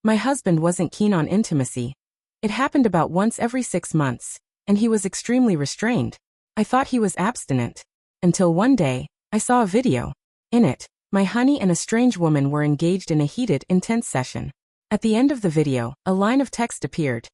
My husband wasn't keen on intimacy. It happened about once every 6 months, and he was extremely restrained. I thought he was abstinent. Until one day, I saw a video. In it, my honey and a strange woman were engaged in a heated, intense session. At the end of the video, a line of text appeared.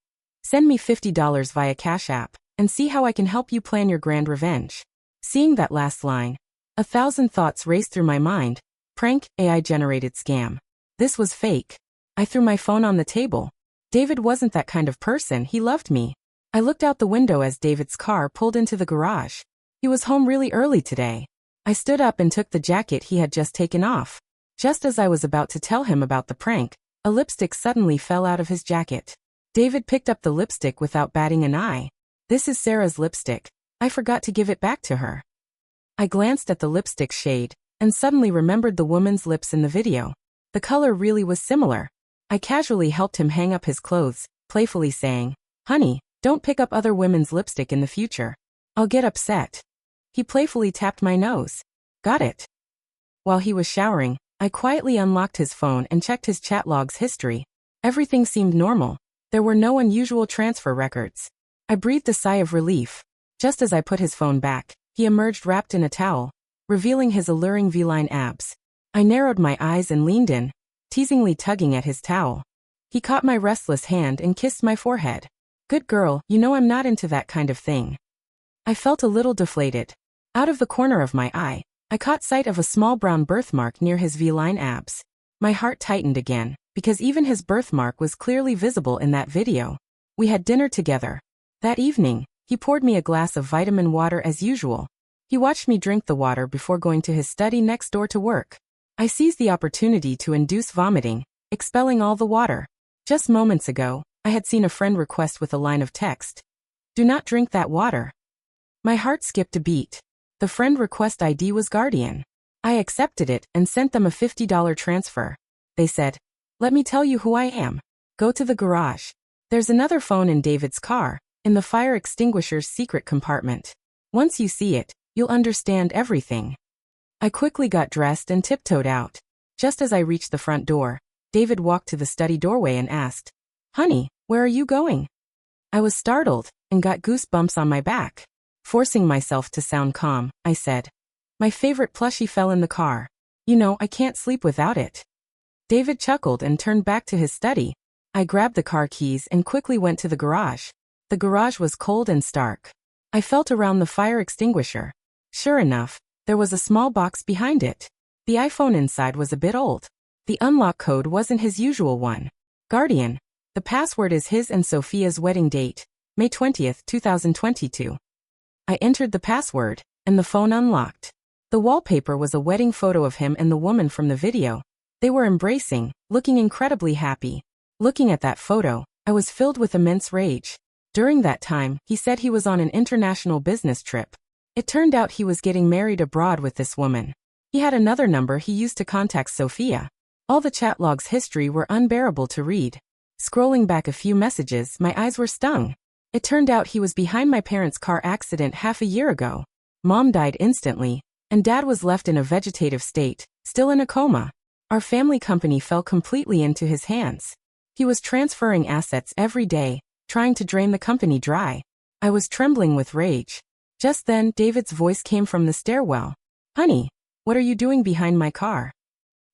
Send me $50 via Cash App, and see how I can help you plan your grand revenge. Seeing that last line, 1,000 thoughts raced through my mind. Prank, AI-generated scam. This was fake. I threw my phone on the table. David wasn't that kind of person, he loved me. I looked out the window as David's car pulled into the garage. He was home really early today. I stood up and took the jacket he had just taken off. Just as I was about to tell him about the prank, a lipstick suddenly fell out of his jacket. David picked up the lipstick without batting an eye. This is Sarah's lipstick. I forgot to give it back to her. I glanced at the lipstick shade, and suddenly remembered the woman's lips in the video. The color really was similar. I casually helped him hang up his clothes, playfully saying, "Honey, don't pick up other women's lipstick in the future. I'll get upset." He playfully tapped my nose. Got it. While he was showering, I quietly unlocked his phone and checked his chat logs history. Everything seemed normal. There were no unusual transfer records. I breathed a sigh of relief. Just as I put his phone back, he emerged wrapped in a towel, revealing his alluring V-line abs. I narrowed my eyes and leaned in, teasingly tugging at his towel. He caught my restless hand and kissed my forehead. "Good girl, you know I'm not into that kind of thing." I felt a little deflated. Out of the corner of my eye, I caught sight of a small brown birthmark near his V-line abs. My heart tightened again, because even his birthmark was clearly visible in that video. We had dinner together. That evening, he poured me a glass of vitamin water as usual. He watched me drink the water before going to his study next door to work. I seized the opportunity to induce vomiting, expelling all the water. Just moments ago, I had seen a friend request with a line of text. "Do not drink that water." My heart skipped a beat. The friend request ID was Guardian. I accepted it and sent them a $50 transfer. They said, "Let me tell you who I am. Go to the garage. There's another phone in David's car, in the fire extinguisher's secret compartment. Once you see it, you'll understand everything." I quickly got dressed and tiptoed out. Just as I reached the front door, David walked to the study doorway and asked, "Honey, where are you going?" I was startled and got goosebumps on my back. Forcing myself to sound calm, I said, "My favorite plushie fell in the car. You know, I can't sleep without it." David chuckled and turned back to his study. I grabbed the car keys and quickly went to the garage. The garage was cold and stark. I felt around the fire extinguisher. Sure enough, there was a small box behind it. The iPhone inside was a bit old. The unlock code wasn't his usual one. Guardian. The password is his and Sophia's wedding date, May 20th, 2022. I entered the password, and the phone unlocked. The wallpaper was a wedding photo of him and the woman from the video. They were embracing, looking incredibly happy. Looking at that photo, I was filled with immense rage. During that time, he said he was on an international business trip. It turned out he was getting married abroad with this woman. He had another number he used to contact Sophia. All the chat logs history were unbearable to read. Scrolling back a few messages, my eyes were stung. It turned out he was behind my parents' car accident half a year ago. Mom died instantly, and Dad was left in a vegetative state, still in a coma. Our family company fell completely into his hands. He was transferring assets every day, trying to drain the company dry. I was trembling with rage. Just then, David's voice came from the stairwell. "Honey, what are you doing behind my car?"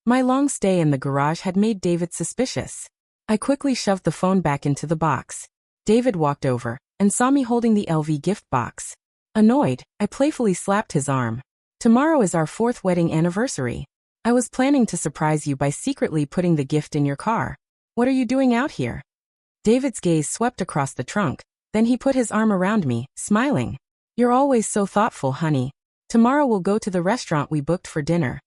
My long stay in the garage had made David suspicious. I quickly shoved the phone back into the box. David walked over and saw me holding the LV gift box. Annoyed, I playfully slapped his arm. "Tomorrow is our 4th wedding anniversary. I was planning to surprise you by secretly putting the gift in your car. What are you doing out here?" David's gaze swept across the trunk. Then he put his arm around me, smiling. "You're always so thoughtful, honey. Tomorrow we'll go to the restaurant we booked for dinner."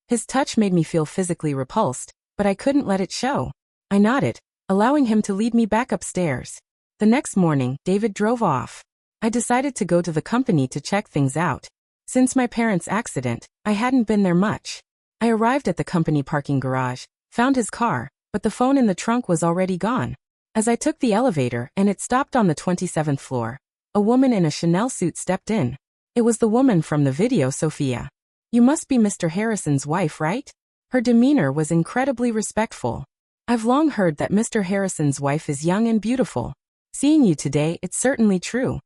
His touch made me feel physically repulsed, but I couldn't let it show. I nodded, allowing him to lead me back upstairs. The next morning, David drove off. I decided to go to the company to check things out. Since my parents' accident, I hadn't been there much. I arrived at the company parking garage, found his car, but the phone in the trunk was already gone. As I took the elevator and it stopped on the 27th floor, a woman in a Chanel suit stepped in. It was the woman from the video, Sophia. "You must be Mr. Harrison's wife, right?" Her demeanor was incredibly respectful. I've long heard that Mr. Harrison's wife is young and beautiful. Seeing you today, it's certainly true.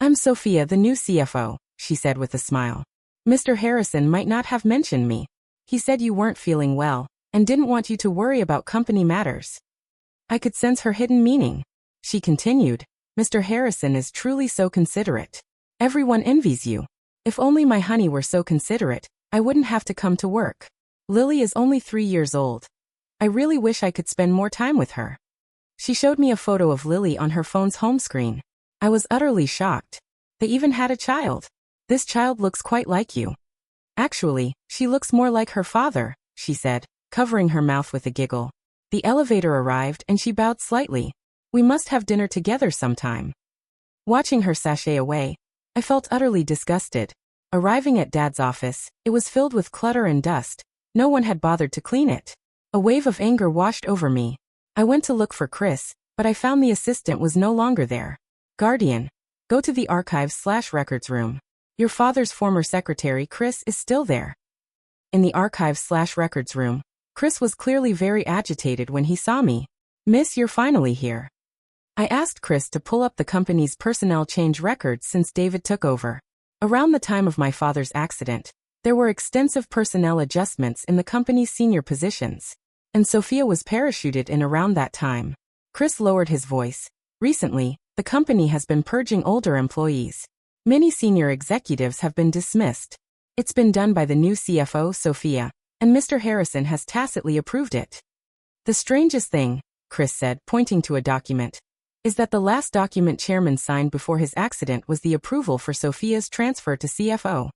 I'm Sophia, the new CFO, she said with a smile. Mr. Harrison might not have mentioned me. He said you weren't feeling well and didn't want you to worry about company matters. I could sense her hidden meaning. She continued, Mr. Harrison is truly so considerate. Everyone envies you. If only my honey were so considerate, I wouldn't have to come to work. Lily is only 3 years old. I really wish I could spend more time with her. She showed me a photo of Lily on her phone's home screen. I was utterly shocked. They even had a child. This child looks quite like you. Actually, she looks more like her father, she said, covering her mouth with a giggle. The elevator arrived and she bowed slightly. We must have dinner together sometime. Watching her sashay away, I felt utterly disgusted. Arriving at Dad's office, it was filled with clutter and dust. No one had bothered to clean it. A wave of anger washed over me. I went to look for Chris, but I found the assistant was no longer there. Guardian, go to the archives/records room. Your father's former secretary, Chris, is still there. In the archives/records room, Chris was clearly very agitated when he saw me. Miss, you're finally here. I asked Chris to pull up the company's personnel change records since David took over. Around the time of my father's accident, there were extensive personnel adjustments in the company's senior positions, and Sophia was parachuted in around that time. Chris lowered his voice. Recently, the company has been purging older employees. Many senior executives have been dismissed. It's been done by the new CFO, Sophia, and Mr. Harrison has tacitly approved it. The strangest thing, Chris said, pointing to a document, is that the last document Chairman signed before his accident was the approval for Sophia's transfer to CFO.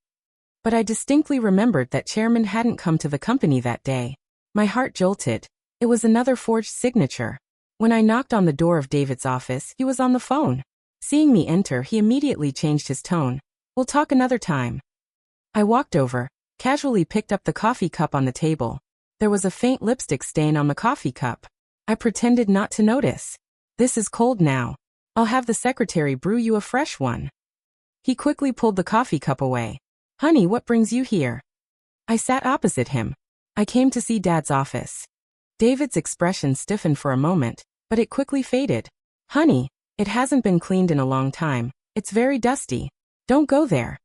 But I distinctly remembered that Chairman hadn't come to the company that day. My heart jolted. It was another forged signature. When I knocked on the door of David's office, he was on the phone. Seeing me enter, he immediately changed his tone. We'll talk another time. I walked over, casually picked up the coffee cup on the table. There was a faint lipstick stain on the coffee cup. I pretended not to notice. This is cold now. I'll have the secretary brew you a fresh one. He quickly pulled the coffee cup away. Honey, what brings you here? I sat opposite him. I came to see Dad's office. David's expression stiffened for a moment, but it quickly faded. Honey, it hasn't been cleaned in a long time. It's very dusty. Don't go there.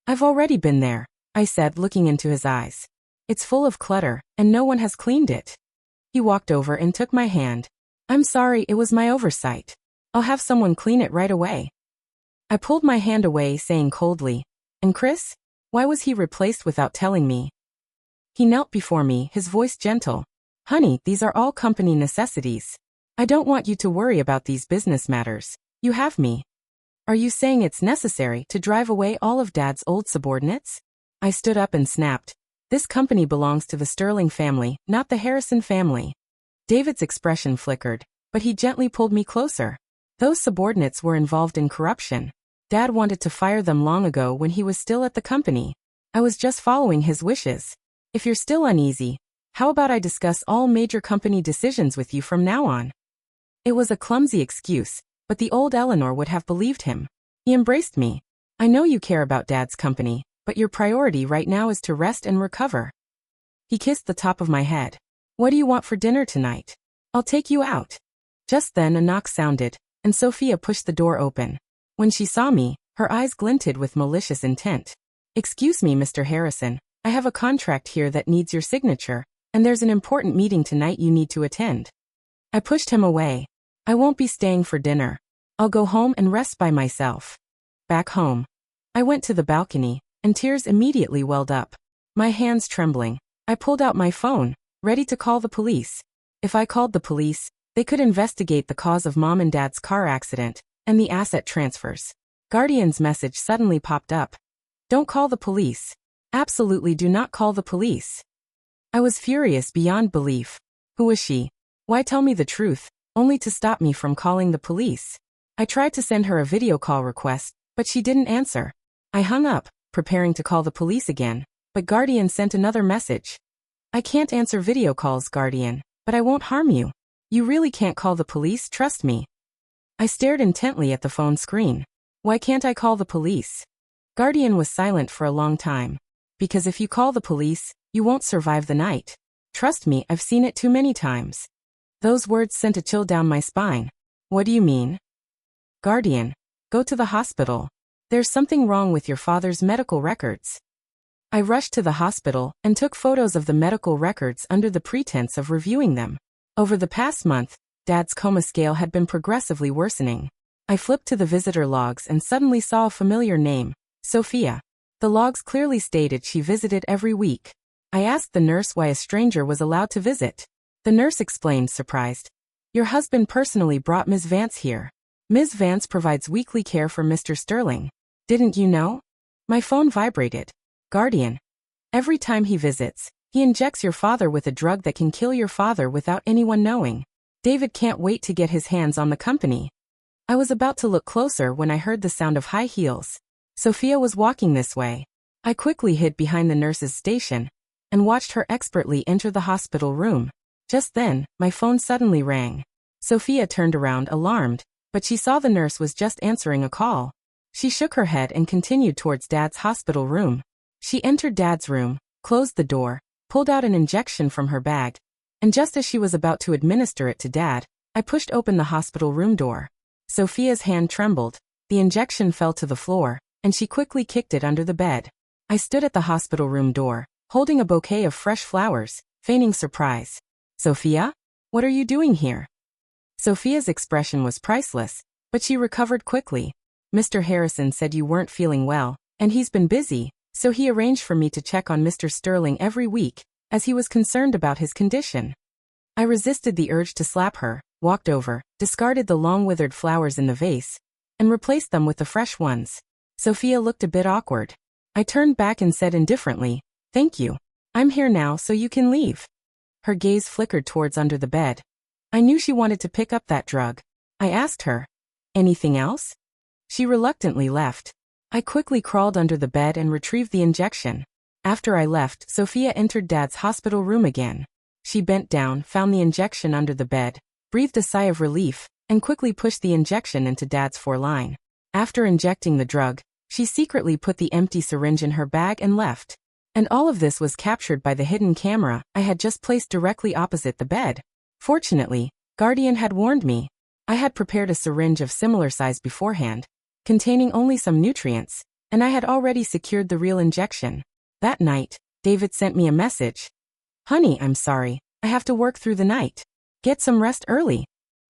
I've already been there, I said, looking into his eyes. It's full of clutter, and no one has cleaned it. He walked over and took my hand. I'm sorry, it was my oversight. I'll have someone clean it right away. I pulled my hand away, saying coldly, and Chris? Why was he replaced without telling me? He knelt before me, his voice gentle. Honey, these are all company necessities. I don't want you to worry about these business matters. You have me. Are you saying it's necessary to drive away all of Dad's old subordinates? I stood up and snapped. This company belongs to the Sterling family, not the Harrison family. David's expression flickered, but he gently pulled me closer. Those subordinates were involved in corruption. Dad wanted to fire them long ago when he was still at the company. I was just following his wishes. If you're still uneasy, how about I discuss all major company decisions with you from now on? It was a clumsy excuse, but the old Eleanor would have believed him. He embraced me. I know you care about Dad's company, but your priority right now is to rest and recover. He kissed the top of my head. What do you want for dinner tonight? I'll take you out. Just then a knock sounded, and Sophia pushed the door open. When she saw me, her eyes glinted with malicious intent. Excuse me, Mr. Harrison, I have a contract here that needs your signature, and there's an important meeting tonight you need to attend. I pushed him away. I won't be staying for dinner. I'll go home and rest by myself. Back home. I went to the balcony, and tears immediately welled up. My hands trembling, I pulled out my phone, ready to call the police. If I called the police, they could investigate the cause of Mom and Dad's car accident, and the asset transfers. Guardian's message suddenly popped up. Don't call the police. Absolutely do not call the police. I was furious beyond belief. Who was she? Why tell me the truth, only to stop me from calling the police? I tried to send her a video call request, but she didn't answer. I hung up, preparing to call the police again, but Guardian sent another message. I can't answer video calls, Guardian, but I won't harm you. You really can't call the police, trust me. I stared intently at the phone screen. Why can't I call the police? Guardian was silent for a long time. Because if you call the police, you won't survive the night. Trust me, I've seen it too many times. Those words sent a chill down my spine. What do you mean? Guardian, go to the hospital. There's something wrong with your father's medical records. I rushed to the hospital and took photos of the medical records under the pretense of reviewing them. Over the past month, Dad's coma scale had been progressively worsening. I flipped to the visitor logs and suddenly saw a familiar name, Sophia. The logs clearly stated she visited every week. I asked the nurse why a stranger was allowed to visit. The nurse explained, surprised. Your husband personally brought Ms. Vance here. Ms. Vance provides weekly care for Mr. Sterling. Didn't you know? My phone vibrated. Guardian. Every time he visits, he injects your father with a drug that can kill your father without anyone knowing. David can't wait to get his hands on the company. I was about to look closer when I heard the sound of high heels. Sophia was walking this way. I quickly hid behind the nurse's station and watched her expertly enter the hospital room. Just then, my phone suddenly rang. Sophia turned around alarmed, but she saw the nurse was just answering a call. She shook her head and continued towards Dad's hospital room. She entered Dad's room, closed the door, pulled out an injection from her bag, and just as she was about to administer it to Dad, I pushed open the hospital room door. Sophia's hand trembled, the injection fell to the floor, and she quickly kicked it under the bed. I stood at the hospital room door, holding a bouquet of fresh flowers, feigning surprise. Sophia? What are you doing here? Sophia's expression was priceless, but she recovered quickly. Mr. Harrison said you weren't feeling well, and he's been busy, so he arranged for me to check on Mr. Sterling every week, as he was concerned about his condition. I resisted the urge to slap her, walked over, discarded the long withered flowers in the vase, and replaced them with the fresh ones. Sophia looked a bit awkward. I turned back and said indifferently, "Thank you. I'm here now so you can leave." Her gaze flickered towards under the bed. I knew she wanted to pick up that drug. I asked her, "Anything else?" She reluctantly left. I quickly crawled under the bed and retrieved the injection. After I left, Sophia entered Dad's hospital room again. She bent down, found the injection under the bed, breathed a sigh of relief, and quickly pushed the injection into Dad's foreline. After injecting the drug, she secretly put the empty syringe in her bag and left. And all of this was captured by the hidden camera I had just placed directly opposite the bed. Fortunately, Guardian had warned me. I had prepared a syringe of similar size beforehand, containing only some nutrients, and I had already secured the real injection. That night, David sent me a message. "Honey, I'm sorry, I have to work through the night. Get some rest early."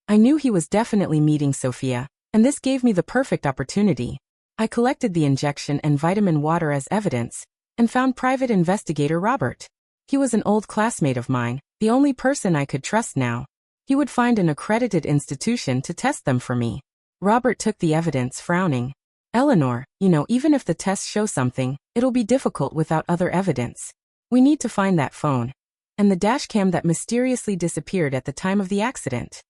I knew he was definitely meeting Sophia, and this gave me the perfect opportunity. I collected the injection and vitamin water as evidence, and found Private Investigator Robert. He was an old classmate of mine, the only person I could trust now. He would find an accredited institution to test them for me. Robert took the evidence, frowning. "Eleanor, even if the tests show something, it'll be difficult without other evidence. We need to find that phone and the dashcam that mysteriously disappeared at the time of the accident.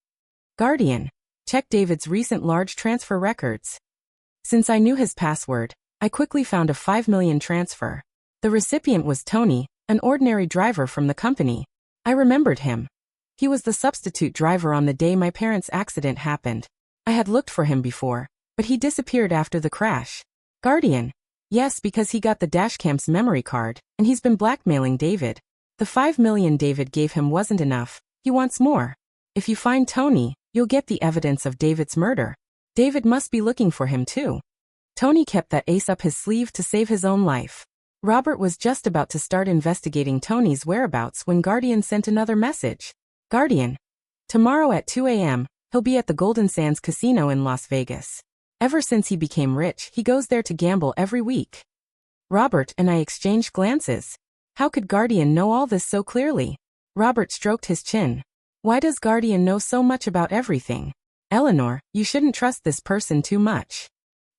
Guardian, check David's recent large transfer records." Since I knew his password, I quickly found a 5 million transfer. The recipient was Tony, an ordinary driver from the company. I remembered him. He was the substitute driver on the day my parents' accident happened. I had looked for him before, but he disappeared after the crash. Guardian. Yes, because he got the dashcam's memory card, and he's been blackmailing David. The 5 million David gave him wasn't enough. He wants more. If you find Tony, you'll get the evidence of David's murder. David must be looking for him too. Tony kept that ace up his sleeve to save his own life. Robert was just about to start investigating Tony's whereabouts when Guardian sent another message. Guardian. Tomorrow at 2 a.m., he'll be at the Golden Sands Casino in Las Vegas. Ever since he became rich, he goes there to gamble every week. Robert and I exchanged glances. How could Guardian know all this so clearly? Robert stroked his chin. Why does Guardian know so much about everything? Eleanor, you shouldn't trust this person too much.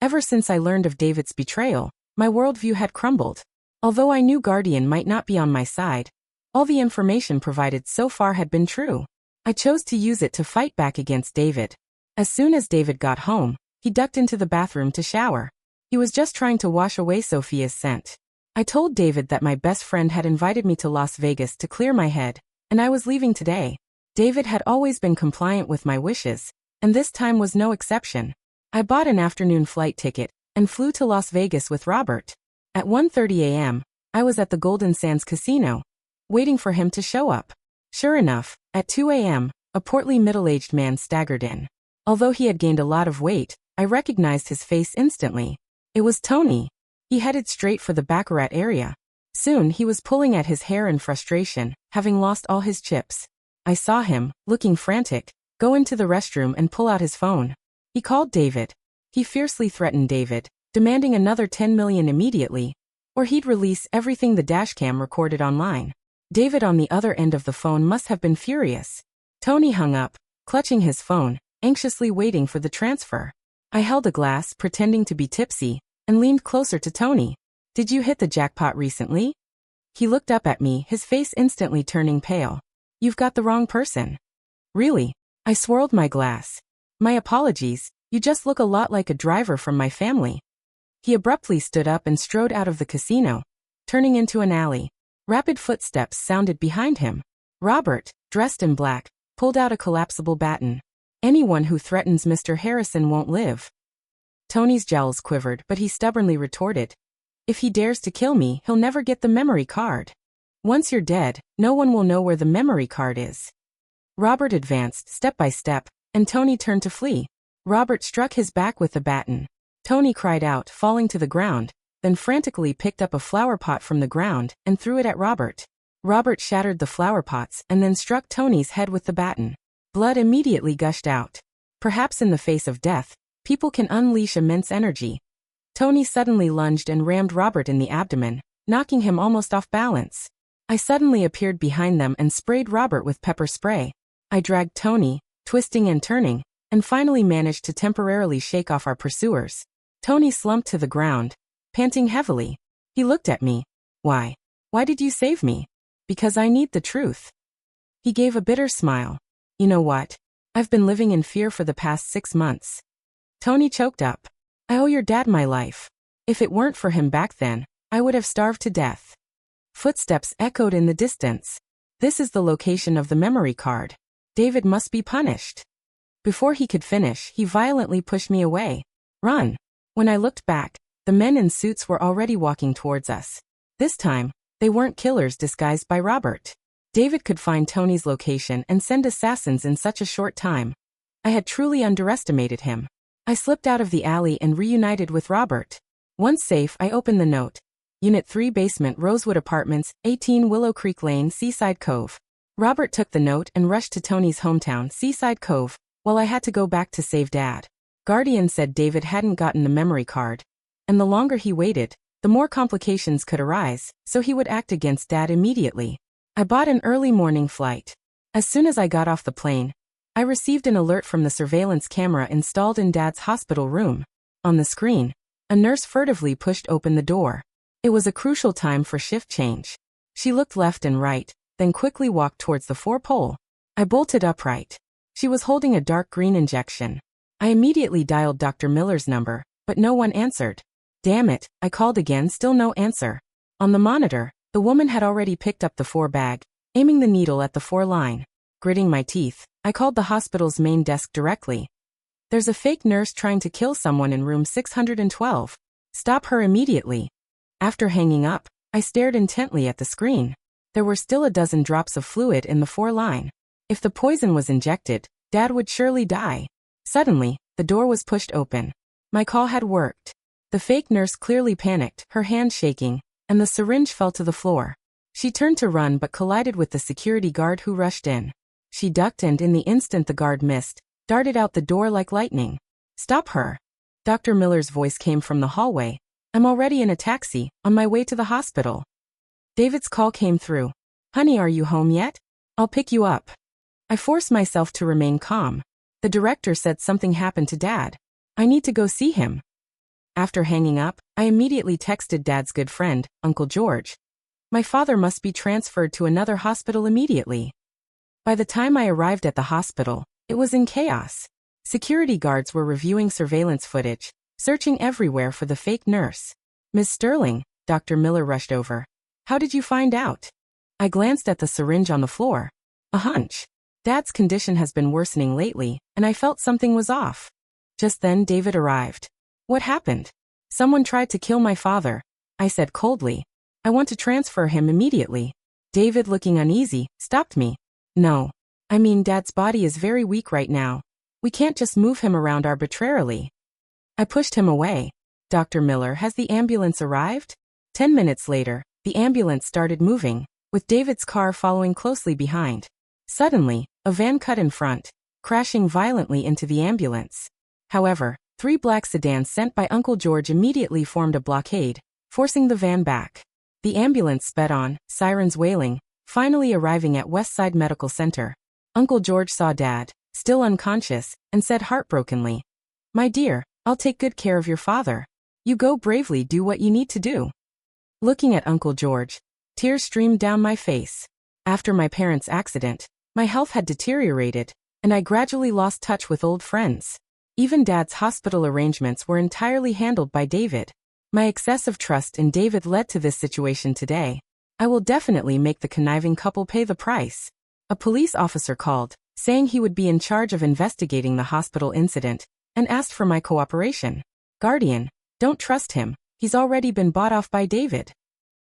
Ever since I learned of David's betrayal, my worldview had crumbled. Although I knew Guardian might not be on my side, all the information provided so far had been true. I chose to use it to fight back against David. As soon as David got home, he ducked into the bathroom to shower. He was just trying to wash away Sophia's scent. I told David that my best friend had invited me to Las Vegas to clear my head, and I was leaving today. David had always been compliant with my wishes, and this time was no exception. I bought an afternoon flight ticket and flew to Las Vegas with Robert. At 1:30 a.m., I was at the Golden Sands Casino, waiting for him to show up. Sure enough, at 2 a.m., A portly middle-aged man staggered in. Although he had gained a lot of weight, I recognized his face instantly. It was Tony. He headed straight for the baccarat area. Soon he was pulling at his hair in frustration, having lost all his chips. I saw him, looking frantic, go into the restroom and pull out his phone. He called David. He fiercely threatened David, demanding another 10 million immediately, or he'd release everything the dashcam recorded online. David on the other end of the phone must have been furious. Tony hung up, clutching his phone, anxiously waiting for the transfer. I held a glass, pretending to be tipsy, and leaned closer to Tony. Did you hit the jackpot recently? He looked up at me, his face instantly turning pale. You've got the wrong person. Really? I swirled my glass. My apologies, you just look a lot like a driver from my family. He abruptly stood up and strode out of the casino, turning into an alley. Rapid footsteps sounded behind him. Robert, dressed in black, pulled out a collapsible baton. Anyone who threatens Mr. Harrison won't live. Tony's jowls quivered, but he stubbornly retorted. If he dares to kill me, he'll never get the memory card. Once you're dead, no one will know where the memory card is. Robert advanced step by step, and Tony turned to flee. Robert struck his back with the baton. Tony cried out, falling to the ground, then frantically picked up a flower pot from the ground and threw it at Robert. Robert shattered the flower pots and then struck Tony's head with the baton. Blood immediately gushed out. Perhaps in the face of death, people can unleash immense energy. Tony suddenly lunged and rammed Robert in the abdomen, knocking him almost off balance. I suddenly appeared behind them and sprayed Robert with pepper spray. I dragged Tony, twisting and turning, and finally managed to temporarily shake off our pursuers. Tony slumped to the ground, panting heavily. He looked at me. Why? Why did you save me? Because I need the truth. He gave a bitter smile. You know what? I've been living in fear for the past 6 months. Tony choked up. I owe your dad my life. If it weren't for him back then, I would have starved to death. Footsteps echoed in the distance. This is the location of the memory card. David must be punished. Before he could finish, he violently pushed me away. Run. When I looked back, the men in suits were already walking towards us. This time, they weren't killers disguised by Robert. David could find Tony's location and send assassins in such a short time. I had truly underestimated him. I slipped out of the alley and reunited with Robert. Once safe, I opened the note. Unit 3 Basement Rosewood Apartments, 18 Willow Creek Lane, Seaside Cove. Robert took the note and rushed to Tony's hometown, Seaside Cove, while I had to go back to save Dad. Guardian said David hadn't gotten the memory card, and the longer he waited, the more complications could arise, so he would act against Dad immediately. I bought an early morning flight. As soon as I got off the plane, I received an alert from the surveillance camera installed in Dad's hospital room. On the screen, a nurse furtively pushed open the door. It was a crucial time for shift change. She looked left and right, then quickly walked towards the four-pole. I bolted upright. She was holding a dark green injection. I immediately dialed Dr. Miller's number, but no one answered. Damn it, I called again, still no answer. On the monitor, the woman had already picked up the 4 bag, aiming the needle at the 4 line. Gritting my teeth, I called the hospital's main desk directly. There's a fake nurse trying to kill someone in room 612. Stop her immediately. After hanging up, I stared intently at the screen. There were still a dozen drops of fluid in the 4 line. If the poison was injected, Dad would surely die. Suddenly, the door was pushed open. My call had worked. The fake nurse clearly panicked, her hand shaking, and the syringe fell to the floor. She turned to run but collided with the security guard who rushed in. She ducked and in the instant the guard missed, darted out the door like lightning. Stop her. Dr. Miller's voice came from the hallway. I'm already in a taxi, on my way to the hospital. David's call came through. Honey, are you home yet? I'll pick you up. I forced myself to remain calm. The director said something happened to Dad. I need to go see him. After hanging up, I immediately texted Dad's good friend, Uncle George. My father must be transferred to another hospital immediately. By the time I arrived at the hospital, it was in chaos. Security guards were reviewing surveillance footage, searching everywhere for the fake nurse. Ms. Sterling, Dr. Miller rushed over. How did you find out? I glanced at the syringe on the floor. A hunch. Dad's condition has been worsening lately, and I felt something was off. Just then David arrived. What happened? Someone tried to kill my father, I said coldly. I want to transfer him immediately. David, looking uneasy, stopped me. No. I mean, Dad's body is very weak right now. We can't just move him around arbitrarily. I pushed him away. Dr. Miller, has the ambulance arrived? 10 minutes later, the ambulance started moving, with David's car following closely behind. Suddenly, a van cut in front, crashing violently into the ambulance. However, 3 black sedans sent by Uncle George immediately formed a blockade, forcing the van back. The ambulance sped on, sirens wailing, finally arriving at Westside Medical Center. Uncle George saw Dad, still unconscious, and said heartbrokenly, "My dear, I'll take good care of your father. You go bravely, do what you need to do." Looking at Uncle George, tears streamed down my face. After my parents' accident, my health had deteriorated, and I gradually lost touch with old friends. Even Dad's hospital arrangements were entirely handled by David. My excessive trust in David led to this situation today. I will definitely make the conniving couple pay the price. A police officer called, saying he would be in charge of investigating the hospital incident, and asked for my cooperation. "Guardian, don't trust him, he's already been bought off by David."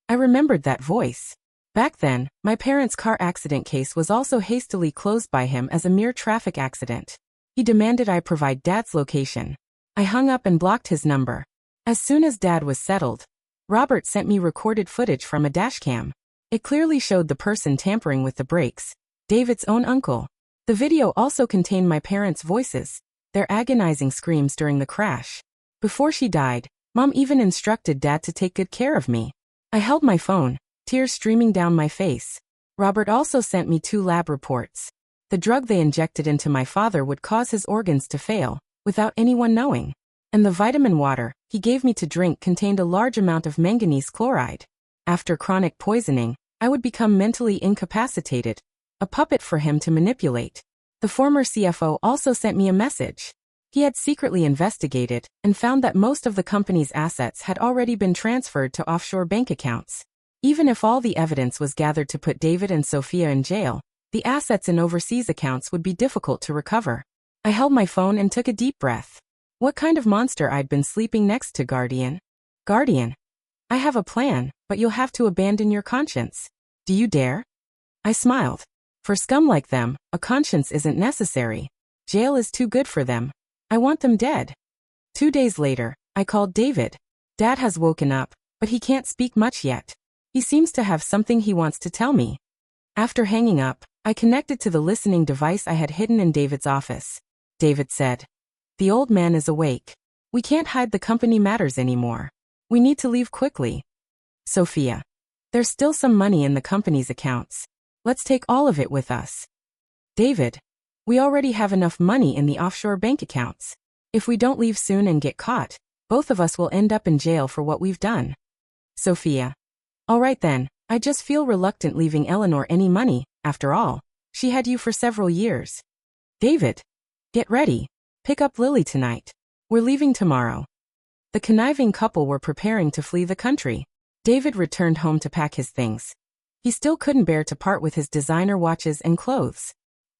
I remembered that voice. Back then, my parents' car accident case was also hastily closed by him as a mere traffic accident. He demanded I provide Dad's location. I hung up and blocked his number. As soon as Dad was settled, Robert sent me recorded footage from a dashcam. It clearly showed the person tampering with the brakes, David's own uncle. The video also contained my parents' voices, their agonizing screams during the crash. Before she died, Mom even instructed Dad to take good care of me. I held my phone, tears streaming down my face. Robert also sent me 2 lab reports. The drug they injected into my father would cause his organs to fail, without anyone knowing. And the vitamin water he gave me to drink contained a large amount of manganese chloride. After chronic poisoning, I would become mentally incapacitated, a puppet for him to manipulate. The former CFO also sent me a message. He had secretly investigated and found that most of the company's assets had already been transferred to offshore bank accounts. Even if all the evidence was gathered to put David and Sophia in jail, the assets in overseas accounts would be difficult to recover. I held my phone and took a deep breath. What kind of monster I'd been sleeping next to, Guardian? Guardian, I have a plan, but you'll have to abandon your conscience. Do you dare? I smiled. For scum like them, a conscience isn't necessary. Jail is too good for them. I want them dead. 2 days later, I called David. Dad has woken up, but he can't speak much yet. He seems to have something he wants to tell me. After hanging up, I connected to the listening device I had hidden in David's office. David said, "The old man is awake. We can't hide the company matters anymore. We need to leave quickly." Sophia, there's still some money in the company's accounts. Let's take all of it with us. David, we already have enough money in the offshore bank accounts. If we don't leave soon and get caught, both of us will end up in jail for what we've done. Sophia, all right then, I just feel reluctant leaving Eleanor any money, after all. She had you for several years. David, get ready. Pick up Lily tonight. We're leaving tomorrow. The conniving couple were preparing to flee the country. David returned home to pack his things. He still couldn't bear to part with his designer watches and clothes.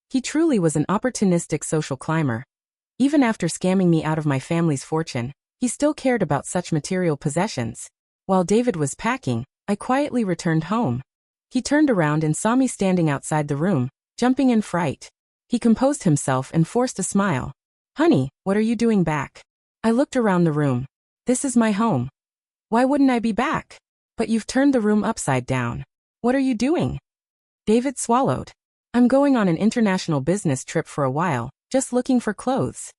He truly was an opportunistic social climber. Even after scamming me out of my family's fortune, he still cared about such material possessions. While David was packing, I quietly returned home. He turned around and saw me standing outside the room, jumping in fright. He composed himself and forced a smile. "Honey, what are you doing back?" I looked around the room. "This is my home." "Why wouldn't I be back?" "But you've turned the room upside down." "What are you doing?" David swallowed. "I'm going on an international business trip for a while, just looking for clothes."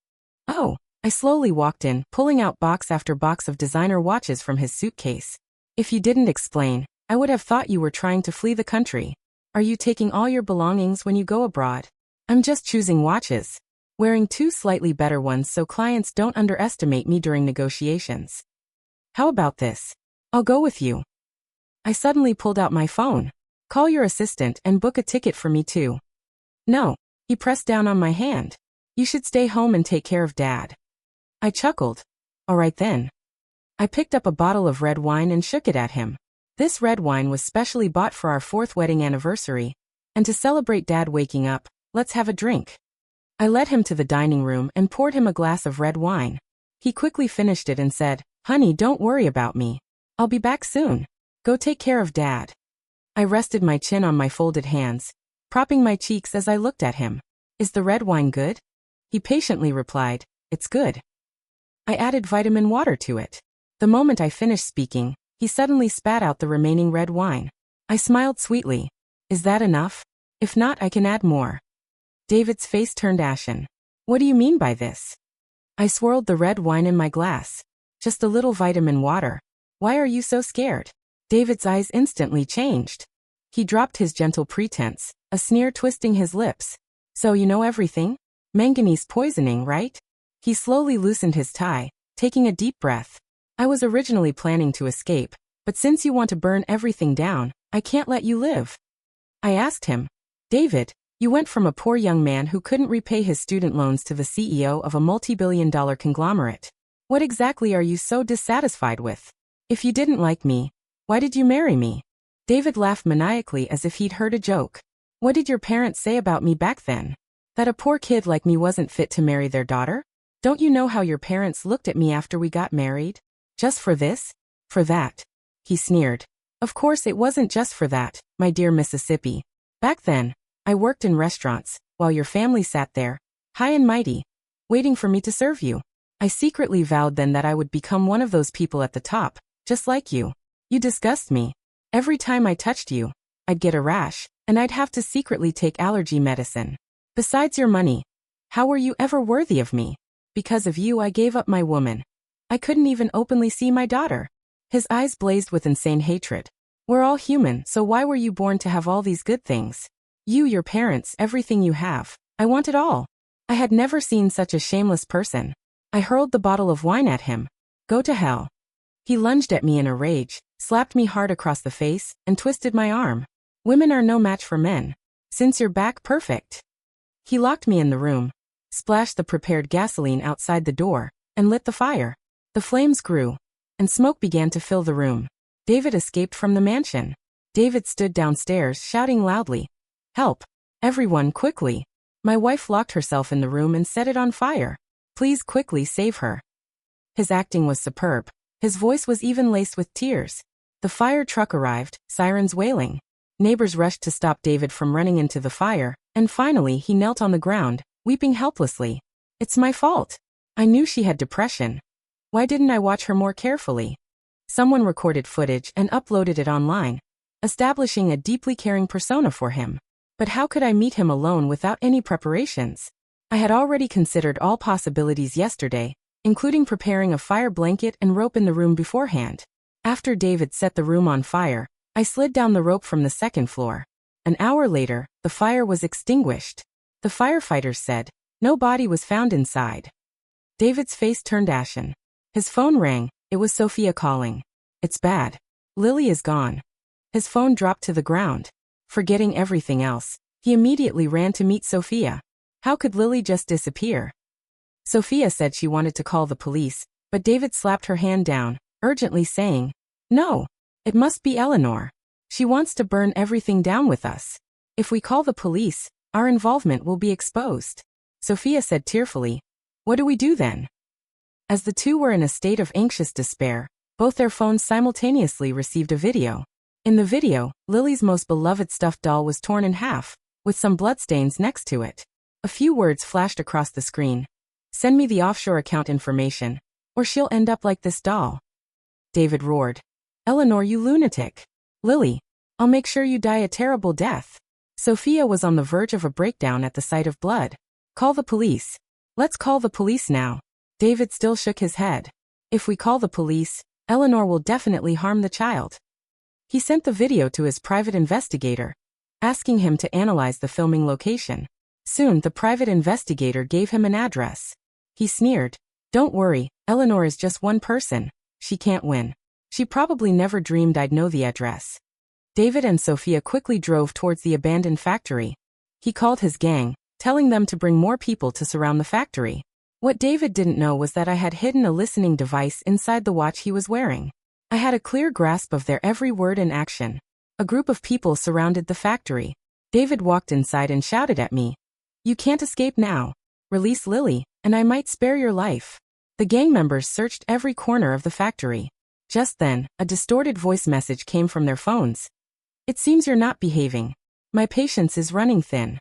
"Oh." I slowly walked in, pulling out box after box of designer watches from his suitcase. "If you didn't explain, I would have thought you were trying to flee the country. Are you taking all your belongings when you go abroad?" "I'm just choosing watches. Wearing 2 slightly better ones so clients don't underestimate me during negotiations." "How about this? I'll go with you." I suddenly pulled out my phone. "Call your assistant and book a ticket for me too." "No." He pressed down on my hand. "You should stay home and take care of Dad." I chuckled. "All right then." I picked up a bottle of red wine and shook it at him. This red wine was specially bought for our 4th wedding anniversary. And to celebrate Dad waking up, let's have a drink. I led him to the dining room and poured him a glass of red wine. He quickly finished it and said, "Honey, don't worry about me. I'll be back soon. Go take care of Dad." I rested my chin on my folded hands. propping my cheeks as I looked at him. Is the red wine good? He patiently replied, it's good. I added vitamin water to it. The moment I finished speaking, he suddenly spat out the remaining red wine. I smiled sweetly. Is that enough? If not, I can add more. David's face turned ashen. What do you mean by this? I swirled the red wine in my glass. Just a little vitamin water. Why are you so scared? David's eyes instantly changed. He dropped his gentle pretense, a sneer twisting his lips. So you know everything? Manganese poisoning, right? He slowly loosened his tie, taking a deep breath. I was originally planning to escape, but since you want to burn everything down, I can't let you live. I asked him, David, you went from a poor young man who couldn't repay his student loans to the CEO of a multi-billion-dollar conglomerate. What exactly are you so dissatisfied with? If you didn't like me, why did you marry me? David laughed maniacally as if he'd heard a joke. What did your parents say about me back then? That a poor kid like me wasn't fit to marry their daughter? Don't you know how your parents looked at me after we got married? Just for this? For that? He sneered. Of course it wasn't just for that, my dear Mississippi. Back then, I worked in restaurants, while your family sat there, high and mighty, waiting for me to serve you. I secretly vowed then that I would become one of those people at the top, just like you. You disgust me. Every time I touched you, I'd get a rash, and I'd have to secretly take allergy medicine. Besides your money, how were you ever worthy of me? Because of you I gave up my woman. I couldn't even openly see my daughter. His eyes blazed with insane hatred. We're all human, so why were you born to have all these good things? You, your parents, everything you have. I want it all. I had never seen such a shameless person. I hurled the bottle of wine at him. Go to hell. He lunged at me in a rage, slapped me hard across the face, and twisted my arm. Women are no match for men. Since you're back, perfect. He locked me in the room, splashed the prepared gasoline outside the door, and lit the fire. The flames grew, and smoke began to fill the room. David escaped from the mansion. David stood downstairs, shouting loudly, help! Everyone, quickly! My wife locked herself in the room and set it on fire. Please quickly save her. His acting was superb. His voice was even laced with tears. The fire truck arrived, sirens wailing. Neighbors rushed to stop David from running into the fire, and finally he knelt on the ground, weeping helplessly. It's my fault. I knew she had depression. Why didn't I watch her more carefully? Someone recorded footage and uploaded it online, establishing a deeply caring persona for him. But how could I meet him alone without any preparations? I had already considered all possibilities yesterday, including preparing a fire blanket and rope in the room beforehand. After David set the room on fire, I slid down the rope from the second floor. An hour later, the fire was extinguished. The firefighters said, no body was found inside. David's face turned ashen. His phone rang. It was Sophia calling. It's bad. Lily is gone. His phone dropped to the ground. Forgetting everything else, he immediately ran to meet Sophia. How could Lily just disappear? Sophia said she wanted to call the police, but David slapped her hand down, urgently saying, no, it must be Eleanor. She wants to burn everything down with us. If we call the police, our involvement will be exposed. Sophia said tearfully, what do we do then? As the two were in a state of anxious despair, both their phones simultaneously received a video. In the video, Lily's most beloved stuffed doll was torn in half, with some bloodstains next to it. A few words flashed across the screen. Send me the offshore account information, or she'll end up like this doll. David roared. Eleanor, you lunatic. Lily, I'll make sure you die a terrible death. Sophia was on the verge of a breakdown at the sight of blood. Call the police. Let's call the police now. David still shook his head. If we call the police, Eleanor will definitely harm the child. He sent the video to his private investigator, asking him to analyze the filming location. Soon the private investigator gave him an address. He sneered. Don't worry, Eleanor is just one person. She can't win. She probably never dreamed I'd know the address. David and Sophia quickly drove towards the abandoned factory. He called his gang, telling them to bring more people to surround the factory. What David didn't know was that I had hidden a listening device inside the watch he was wearing. I had a clear grasp of their every word and action. A group of people surrounded the factory. David walked inside and shouted at me. You can't escape now. Release Lily, and I might spare your life. The gang members searched every corner of the factory. Just then, a distorted voice message came from their phones. It seems you're not behaving. My patience is running thin.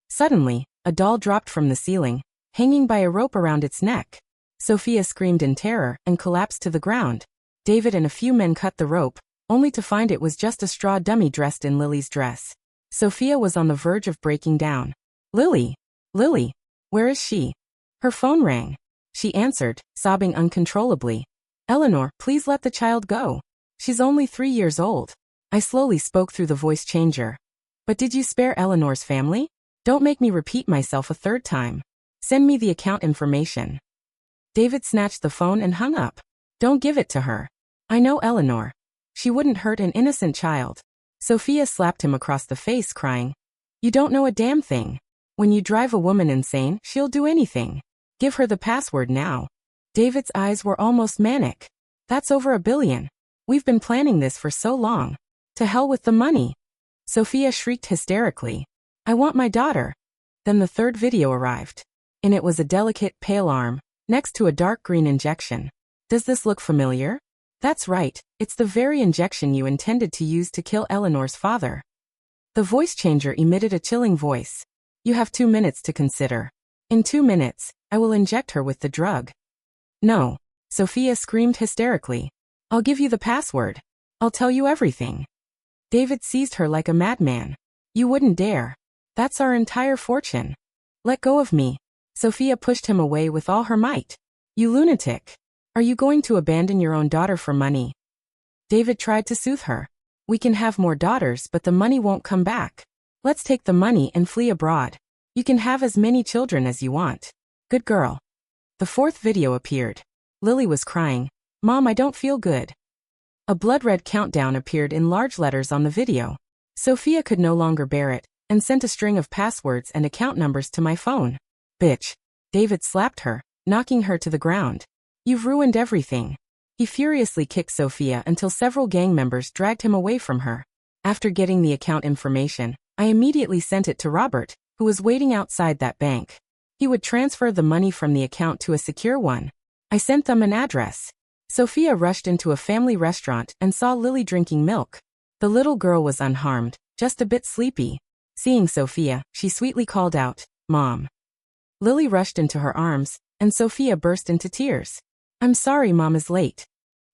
Suddenly, a doll dropped from the ceiling, hanging by a rope around its neck. Sophia screamed in terror and collapsed to the ground. David and a few men cut the rope, only to find it was just a straw dummy dressed in Lily's dress. Sophia was on the verge of breaking down. Lily! Lily! Where is she? Her phone rang. She answered, sobbing uncontrollably. Eleanor, please let the child go. She's only 3 years old. I slowly spoke through the voice changer. But did you spare Eleanor's family? Don't make me repeat myself a third time. Send me the account information. David snatched the phone and hung up. Don't give it to her. I know Eleanor. She wouldn't hurt an innocent child. Sophia slapped him across the face, crying, You don't know a damn thing. When you drive a woman insane, she'll do anything. Give her the password now. David's eyes were almost manic. That's over $1 billion. We've been planning this for so long. To hell with the money. Sophia shrieked hysterically. I want my daughter. Then the third video arrived. In it was a delicate, pale arm, next to a dark green injection. Does this look familiar? That's right, it's the very injection you intended to use to kill Eleanor's father. The voice changer emitted a chilling voice. You have 2 minutes to consider. In 2 minutes, I will inject her with the drug. No, Sophia screamed hysterically. I'll give you the password. I'll tell you everything. David seized her like a madman. You wouldn't dare. That's our entire fortune. Let go of me. Sophia pushed him away with all her might. You lunatic. Are you going to abandon your own daughter for money? David tried to soothe her. We can have more daughters, but the money won't come back. Let's take the money and flee abroad. You can have as many children as you want. Good girl. The fourth video appeared. Lily was crying. Mom, I don't feel good. A blood-red countdown appeared in large letters on the video. Sophia could no longer bear it, and sent a string of passwords and account numbers to my phone. Bitch. David slapped her, knocking her to the ground. You've ruined everything. He furiously kicked Sophia until several gang members dragged him away from her. After getting the account information, I immediately sent it to Robert, who was waiting outside that bank. He would transfer the money from the account to a secure one. I sent them an address. Sophia rushed into a family restaurant and saw Lily drinking milk. The little girl was unharmed, just a bit sleepy. Seeing Sophia, she sweetly called out, Mom. Lily rushed into her arms, and Sophia burst into tears. I'm sorry Mom is late.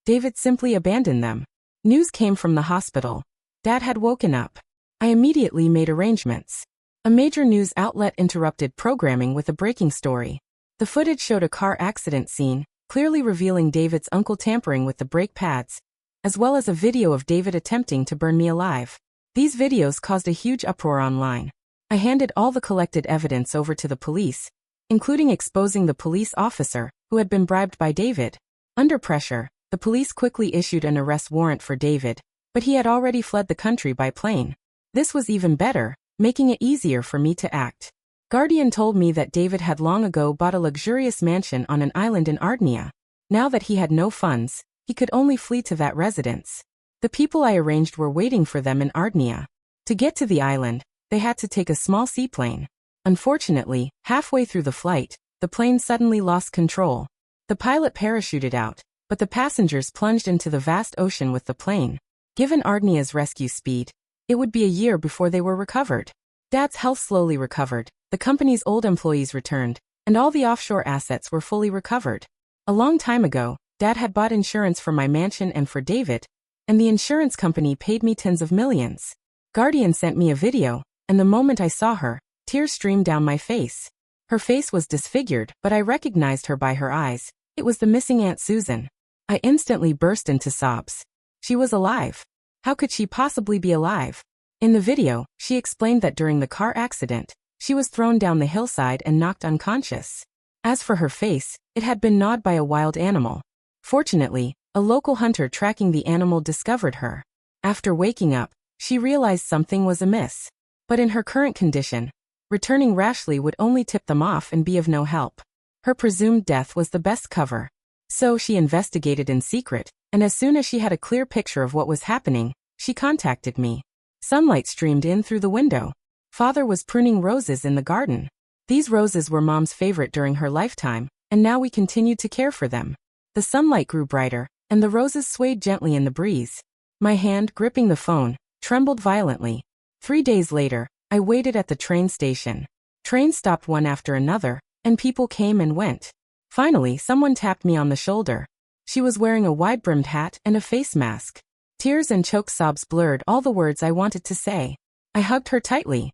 David simply abandoned them. News came from the hospital. Dad had woken up. I immediately made arrangements. A major news outlet interrupted programming with a breaking story. The footage showed a car accident scene, clearly revealing David's uncle tampering with the brake pads, as well as a video of David attempting to burn me alive. These videos caused a huge uproar online. I handed all the collected evidence over to the police, including exposing the police officer, who had been bribed by David. Under pressure, the police quickly issued an arrest warrant for David, but he had already fled the country by plane. This was even better, making it easier for me to act. Guardian told me that David had long ago bought a luxurious mansion on an island in Armenia. Now that he had no funds, he could only flee to that residence. The people I arranged were waiting for them in Armenia. To get to the island, they had to take a small seaplane. Unfortunately, halfway through the flight, the plane suddenly lost control. The pilot parachuted out, but the passengers plunged into the vast ocean with the plane. Given Armenia's rescue speed, it would be a year before they were recovered. Dad's health slowly recovered, the company's old employees returned, and all the offshore assets were fully recovered. A long time ago, Dad had bought insurance for my mansion and for David, and the insurance company paid me tens of millions. Guardian sent me a video, and the moment I saw her, tears streamed down my face. Her face was disfigured, but I recognized her by her eyes. It was the missing Aunt Susan. I instantly burst into sobs. She was alive. How could she possibly be alive? In the video, she explained that during the car accident, she was thrown down the hillside and knocked unconscious. As for her face, it had been gnawed by a wild animal. Fortunately, a local hunter tracking the animal discovered her. After waking up, she realized something was amiss. But in her current condition, returning rashly would only tip them off and be of no help. Her presumed death was the best cover. So she investigated in secret, and as soon as she had a clear picture of what was happening, she contacted me. Sunlight streamed in through the window. Father was pruning roses in the garden. These roses were Mom's favorite during her lifetime, and now we continued to care for them. The sunlight grew brighter, and the roses swayed gently in the breeze. My hand, gripping the phone, trembled violently. 3 days later, I waited at the train station. Trains stopped one after another, and people came and went. Finally, someone tapped me on the shoulder. She was wearing a wide-brimmed hat and a face mask. Tears and choked sobs blurred all the words I wanted to say. I hugged her tightly,